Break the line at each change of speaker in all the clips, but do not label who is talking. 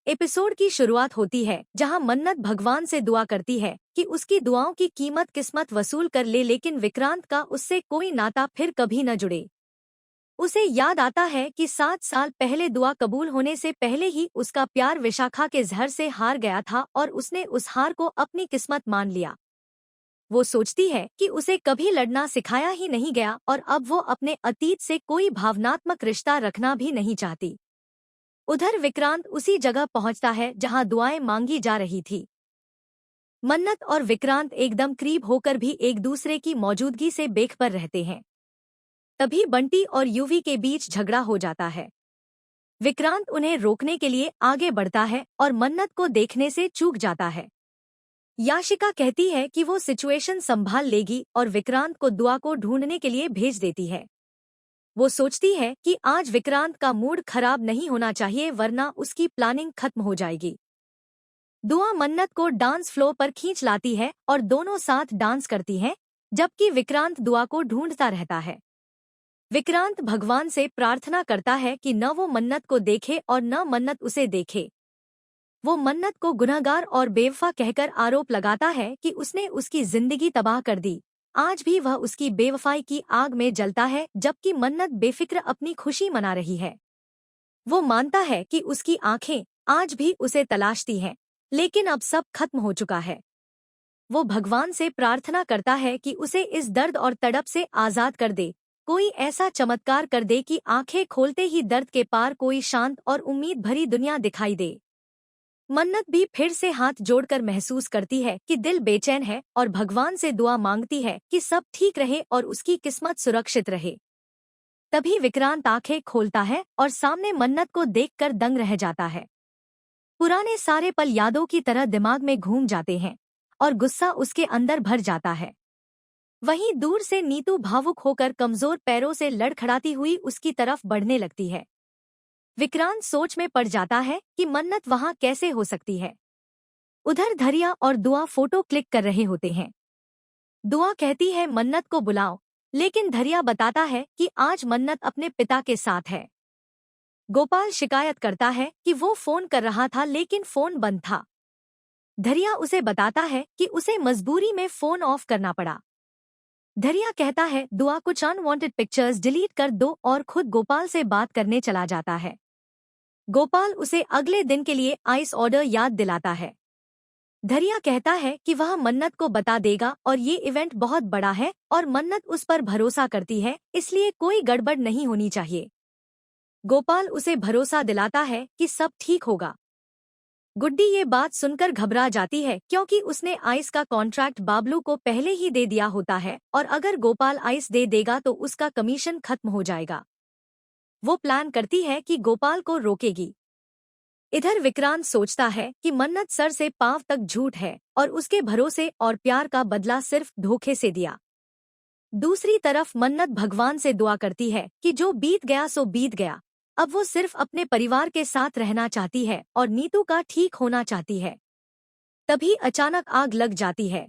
Episode की शुरुआत होती है जहां मन्नत भगवान से दुआ करती है कि उसकी दुआओं की कीमत किस्मत वसूल कर ले, लेकिन विक्रांत का उससे कोई नाता फिर कभी न जुड़े। उसे याद आता है कि 7 साल पहले दुआ कबूल होने से पहले ही उसका प्यार विशाखा के जहर से हार गया था और उसने उस हार को अपनी किस्मत मान लिया। वो सोचती है कि उसे कभी लड़ना सिखाया ही नहीं गया और अब वो अपने अतीत से कोई भावनात्मक रिश्ता रखना भी नहीं चाहती। उधर विक्रांत उसी जगह पहुंचता है जहां दुआएं मांगी जा रही थी। मन्नत और विक्रांत एकदम करीब होकर भी एक दूसरे की मौजूदगी से बेखबर रहते हैं। तभी बंटी और यूवी के बीच झगड़ा हो जाता है। विक्रांत उन्हें रोकने के लिए आगे बढ़ता है और मन्नत को देखने से चूक जाता है। याशिका कहती है कि वो सिचुएशन संभाल लेगी और विक्रांत को दुआ को ढूंढने के लिए भेज देती है। वो सोचती है कि आज विक्रांत का मूड खराब नहीं होना चाहिए, वरना उसकी प्लानिंग खत्म हो जाएगी। दुआ मन्नत को डांस फ्लोर पर खींच लाती है और दोनों साथ डांस करती हैं, जबकि विक्रांत दुआ को ढूंढता रहता है। विक्रांत भगवान से प्रार्थना करता है कि न वो मन्नत को देखे और न मन्नत उसे देखे। वो मन्नत को गुनहगार और बेवफा कहकर आरोप लगाता है कि उसने उसकी जिंदगी तबाह कर दी। आज भी वह उसकी बेवफाई की आग में जलता है, जबकि मन्नत बेफिक्र अपनी खुशी मना रही है। वो मानता है कि उसकी आंखें आज भी उसे तलाशती हैं, लेकिन अब सब खत्म हो चुका है। वो भगवान से प्रार्थना करता है कि उसे इस दर्द और तड़प से आजाद कर दे, कोई ऐसा चमत्कार कर दे कि आंखें खोलते ही दर्द के पार कोई शांत और उम्मीद भरी दुनिया दिखाई दे। मन्नत भी फिर से हाथ जोड़कर महसूस करती है कि दिल बेचैन है और भगवान से दुआ मांगती है कि सब ठीक रहे और उसकी किस्मत सुरक्षित रहे। तभी विक्रांत आंखें खोलता है और सामने मन्नत को देखकर दंग रह जाता है। पुराने सारे पल यादों की तरह दिमाग में घूम जाते हैं और गुस्सा उसके अंदर भर जाता है। वहीं दूर से नीतू भावुक होकर कमजोर पैरों से लड़खड़ाती हुई उसकी तरफ बढ़ने लगती है। विक्रांत सोच में पड़ जाता है कि मन्नत वहां कैसे हो सकती है। उधर धरिया और दुआ फोटो क्लिक कर रहे होते हैं। दुआ कहती है मन्नत को बुलाओ, लेकिन धरिया बताता है कि आज मन्नत अपने पिता के साथ है। गोपाल शिकायत करता है कि वो फोन कर रहा था लेकिन फोन बंद था। धरिया उसे बताता है कि उसे मजबूरी में फोन ऑफ करना पड़ा। धरिया कहता है दुआ कुछ अनवांटेड पिक्चर्स डिलीट कर दो और खुद गोपाल से बात करने चला जाता है। गोपाल उसे अगले दिन के लिए आइस ऑर्डर याद दिलाता है। धरिया कहता है कि वह मन्नत को बता देगा और ये इवेंट बहुत बड़ा है और मन्नत उस पर भरोसा करती है, इसलिए कोई गड़बड़ नहीं होनी चाहिए। गोपाल उसे भरोसा दिलाता है कि सब ठीक होगा। गुड्डी ये बात सुनकर घबरा जाती है, क्योंकि उसने आइस का कॉन्ट्रैक्ट बाबलू को पहले ही दे दिया होता है और अगर गोपाल आइस दे देगा तो उसका कमीशन खत्म हो जाएगा। वो प्लान करती है कि गोपाल को रोकेगी। इधर विक्रांत सोचता है कि मन्नत सर से पांव तक झूठ है और उसके भरोसे और प्यार का बदला सिर्फ धोखे से दिया। दूसरी तरफ मन्नत भगवान से दुआ करती है कि जो बीत गया सो बीत गया, अब वो सिर्फ अपने परिवार के साथ रहना चाहती है और नीतू का ठीक होना चाहती है। तभी अचानक आग लग जाती है।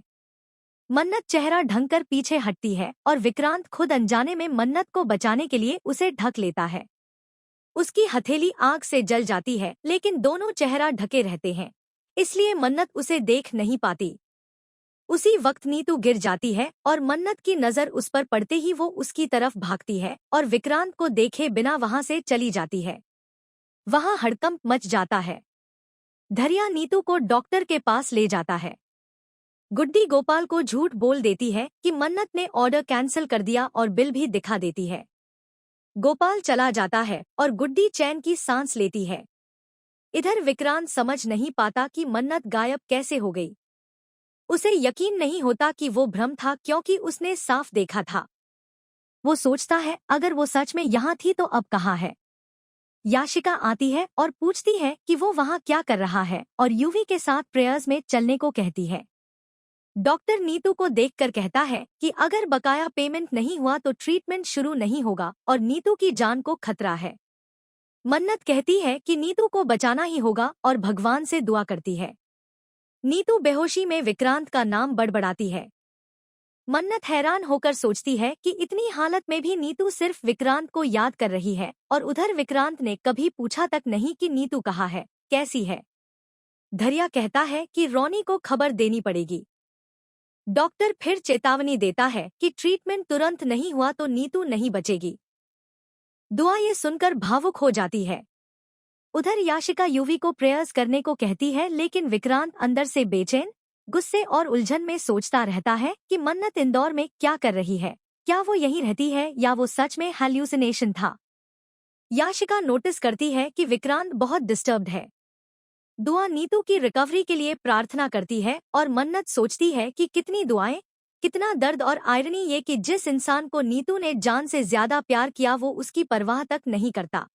मन्नत चेहरा ढंककर पीछे हटती है और विक्रांत खुद अनजाने में मन्नत को बचाने के लिए उसे ढक लेता है। उसकी हथेली आग से जल जाती है, लेकिन दोनों चेहरा ढके रहते हैं, इसलिए मन्नत उसे देख नहीं पाती। उसी वक्त नीतू गिर जाती है और मन्नत की नजर उस पर पड़ते ही वो उसकी तरफ भागती है और विक्रांत को देखे बिना वहां से चली जाती है। वहां हड़कंप मच जाता है। धरिया नीतू को डॉक्टर के पास ले जाता है। गुड्डी गोपाल को झूठ बोल देती है कि मन्नत ने ऑर्डर कैंसिल कर दिया और बिल भी दिखा देती है। गोपाल चला जाता है और गुड्डी चैन की सांस लेती है। इधर विक्रांत समझ नहीं पाता कि मन्नत गायब कैसे हो गई। उसे यकीन नहीं होता कि वो भ्रम था, क्योंकि उसने साफ देखा था। वो सोचता है अगर वो सच में यहाँ थी तो अब कहाँ है। याशिका आती है और पूछती है कि वो वहाँ क्या कर रहा है और यूवी के साथ प्रेयर्स में चलने को कहती है। डॉक्टर नीतू को देखकर कहता है कि अगर बकाया पेमेंट नहीं हुआ तो ट्रीटमेंट शुरू नहीं होगा और नीतू की जान को खतरा है। मन्नत कहती है कि नीतू को बचाना ही होगा और भगवान से दुआ करती है। नीतू बेहोशी में विक्रांत का नाम बड़बड़ाती है। मन्नत हैरान होकर सोचती है कि इतनी हालत में भी नीतू सिर्फ विक्रांत को याद कर रही है और उधर विक्रांत ने कभी पूछा तक नहीं कि नीतू कहाँ है। कैसी है? धैर्या कहता है कि रोनी को खबर देनी पड़ेगी। डॉक्टर फिर चेतावनी देता है कि ट्रीटमेंट तुरंत नहीं हुआ तो नीतू नहीं बचेगी। दुआ ये सुनकर भावुक हो जाती है। उधर याशिका युवी को प्रेयर्स करने को कहती है, लेकिन विक्रांत अंदर से बेचैन, गुस्से और उलझन में सोचता रहता है कि मन्नत इंदौर में क्या कर रही है। क्या वो यहीं रहती है या वो सच में हैल्यूसिनेशन था? याशिका नोटिस करती है कि विक्रांत बहुत डिस्टर्ब्ड है। दुआ नीतू की रिकवरी के लिए प्रार्थना करती है और मन्नत सोचती है कि कितनी दुआएं, कितना दर्द और आयरनी ये कि जिस इंसान को नीतू ने जान से ज्यादा प्यार किया वो उसकी परवाह तक नहीं करता।